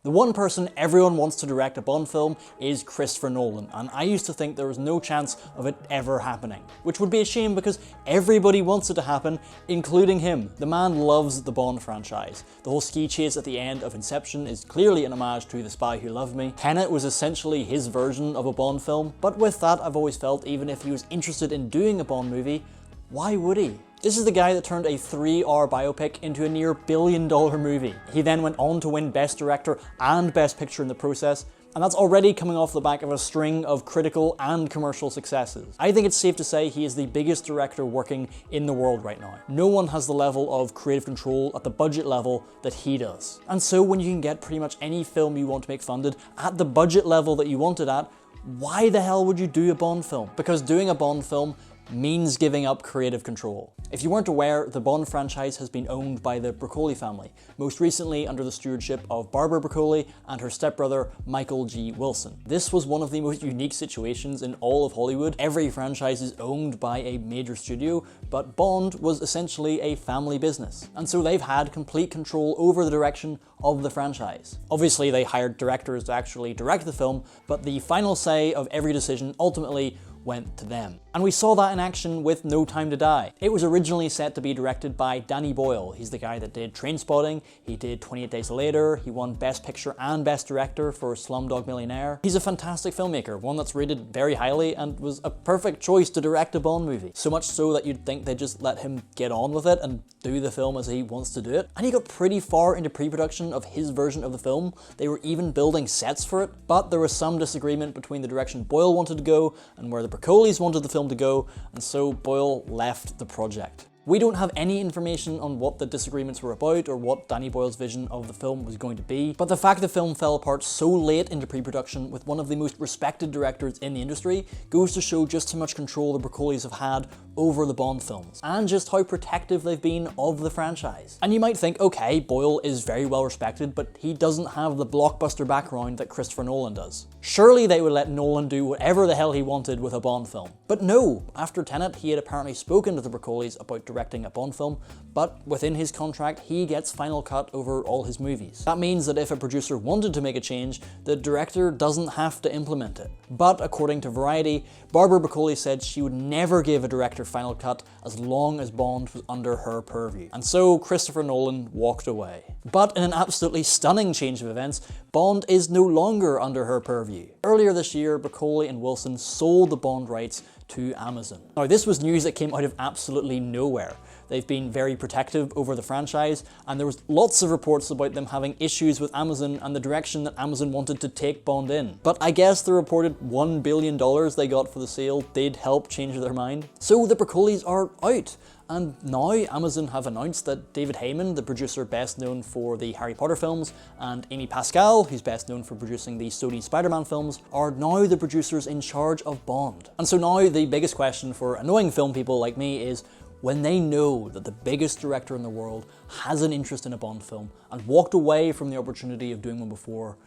The one person everyone wants to direct a Bond film is Christopher Nolan, and I used to think there was no chance of it ever happening. Which would be a shame because everybody wants it to happen, including him. The man loves the Bond franchise. The whole ski chase at the end of Inception is clearly an homage to The Spy Who Loved Me. Tenet was essentially his version of a Bond film, but with that I've always felt even if he was interested in doing a Bond movie, why would he? This is the guy that turned a 3-hour biopic into a near $1 billion movie. He then went on to win Best Director and Best Picture in the process, and that's already coming off the back of a string of critical and commercial successes. I think it's safe to say he is the biggest director working in the world right now. No one has the level of creative control at the budget level that he does. And so when you can get pretty much any film you want to make funded at the budget level that you want it at, why the hell would you do a Bond film? Because doing a Bond film means giving up creative control. If you weren't aware, the Bond franchise has been owned by the Broccoli family, most recently under the stewardship of Barbara Broccoli and her stepbrother Michael G. Wilson. This was one of the most unique situations in all of Hollywood. Every franchise is owned by a major studio, but Bond was essentially a family business, and so they've had complete control over the direction of the franchise. Obviously they hired directors to actually direct the film, but the final say of every decision ultimately went to them. And we saw that in action with No Time to Die. It was originally set to be directed by Danny Boyle. He's the guy that did Trainspotting, he did 28 Days Later, he won Best Picture and Best Director for Slumdog Millionaire. He's a fantastic filmmaker, one that's rated very highly and was a perfect choice to direct a Bond movie. So much so that you'd think they'd just let him get on with it and do the film as he wants to do it. And he got pretty far into pre-production of his version of the film. They were even building sets for it, but there was some disagreement between the direction Boyle wanted to go and where the Broccolis wanted the film to go, and so Boyle left the project. We don't have any information on what the disagreements were about or what Danny Boyle's vision of the film was going to be, but the fact the film fell apart so late into pre-production with one of the most respected directors in the industry goes to show just how much control the Broccolis have had over the Bond films, and just how protective they've been of the franchise. And you might think, okay, Boyle is very well respected, but he doesn't have the blockbuster background that Christopher Nolan does. Surely they would let Nolan do whatever the hell he wanted with a Bond film. But no, after Tenet he had apparently spoken to the Broccolis about directing a Bond film, but within his contract he gets final cut over all his movies. That means that if a producer wanted to make a change, the director doesn't have to implement it. But according to Variety, Barbara Broccoli said she would never give a director final cut as long as Bond was under her purview. And so Christopher Nolan walked away. But in an absolutely stunning change of events, Bond is no longer under her purview. Earlier this year, Broccoli and Wilson sold the Bond rights to Amazon. Now, this was news that came out of absolutely nowhere. They've been very protective over the franchise, and there was lots of reports about them having issues with Amazon and the direction that Amazon wanted to take Bond in. But I guess the reported $1 billion they got for the sale did help change their mind. So the Broccolis are out. And now Amazon have announced that David Heyman, the producer best known for the Harry Potter films, and Amy Pascal, who's best known for producing the Sony Spider-Man films, are now the producers in charge of Bond. And so now the biggest question for annoying film people like me is, when they know that the biggest director in the world has an interest in a Bond film and walked away from the opportunity of doing one before,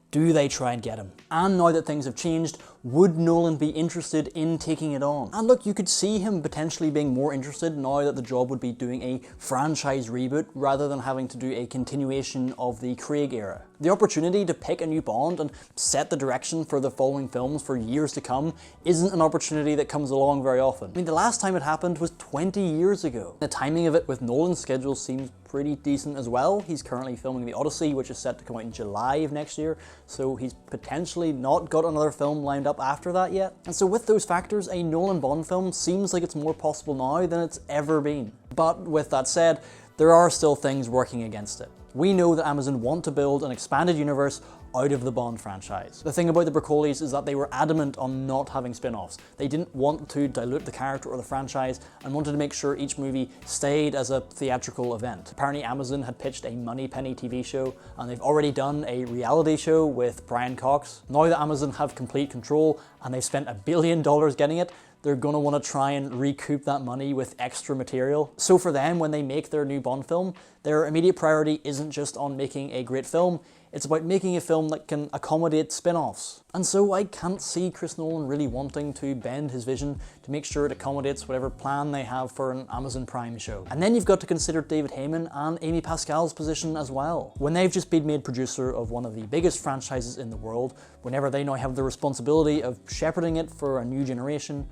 do they try and get him? And now that things have changed, would Nolan be interested in taking it on? And look, you could see him potentially being more interested now that the job would be doing a franchise reboot rather than having to do a continuation of the Craig era. The opportunity to pick a new Bond and set the direction for the following films for years to come isn't an opportunity that comes along very often. I mean, the last time it happened was 20 years ago. The timing of it with Nolan's schedule seems pretty decent as well. He's currently filming The Odyssey, which is set to come out in July of next year, so he's potentially not got another film lined up after that yet. And so with those factors, a Nolan Bond film seems like it's more possible now than it's ever been. But with that said, there are still things working against it. We know that Amazon want to build an expanded universe out of the Bond franchise. The thing about the Broccolis is that they were adamant on not having spin-offs. They didn't want to dilute the character or the franchise and wanted to make sure each movie stayed as a theatrical event. Apparently Amazon had pitched a Moneypenny TV show, and they've already done a reality show with Brian Cox. Now that Amazon have complete control and they've spent $1 billion getting it, they're gonna wanna try and recoup that money with extra material. So for them, when they make their new Bond film, their immediate priority isn't just on making a great film, It's about making a film that can accommodate spin-offs. And so I can't see Chris Nolan really wanting to bend his vision to make sure it accommodates whatever plan they have for an Amazon Prime show. And then you've got to consider David Heyman and Amy Pascal's position as well. When they've just been made producer of one of the biggest franchises in the world, whenever they now have the responsibility of shepherding it for a new generation,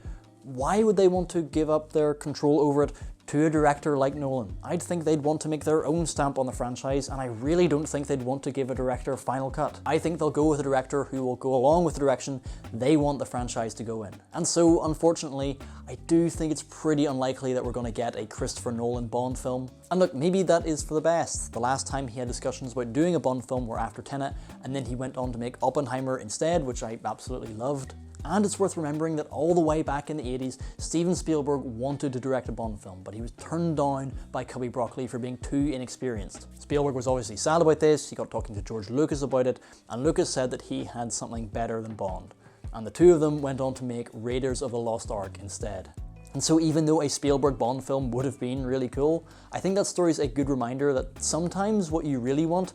why would they want to give up their control over it to a director like Nolan? I'd think they'd want to make their own stamp on the franchise, and I really don't think they'd want to give a director final cut. I think they'll go with a director who will go along with the direction they want the franchise to go in. And so, unfortunately, I do think it's pretty unlikely that we're going to get a Christopher Nolan Bond film. And look, maybe that is for the best. The last time he had discussions about doing a Bond film were after Tenet, and then he went on to make Oppenheimer instead, which I absolutely loved. And it's worth remembering that all the way back in the 80s, Steven Spielberg wanted to direct a Bond film, but he was turned down by Cubby Broccoli for being too inexperienced. Spielberg was obviously sad about this, he got talking to George Lucas about it, and Lucas said that he had something better than Bond. And the two of them went on to make Raiders of the Lost Ark instead. And so even though a Spielberg Bond film would have been really cool, I think that story's a good reminder that sometimes what you really want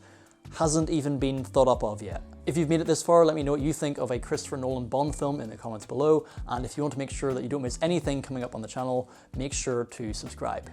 hasn't even been thought up of yet. If you've made it this far, let me know what you think of a Christopher Nolan Bond film in the comments below, and if you want to make sure that you don't miss anything coming up on the channel, make sure to subscribe.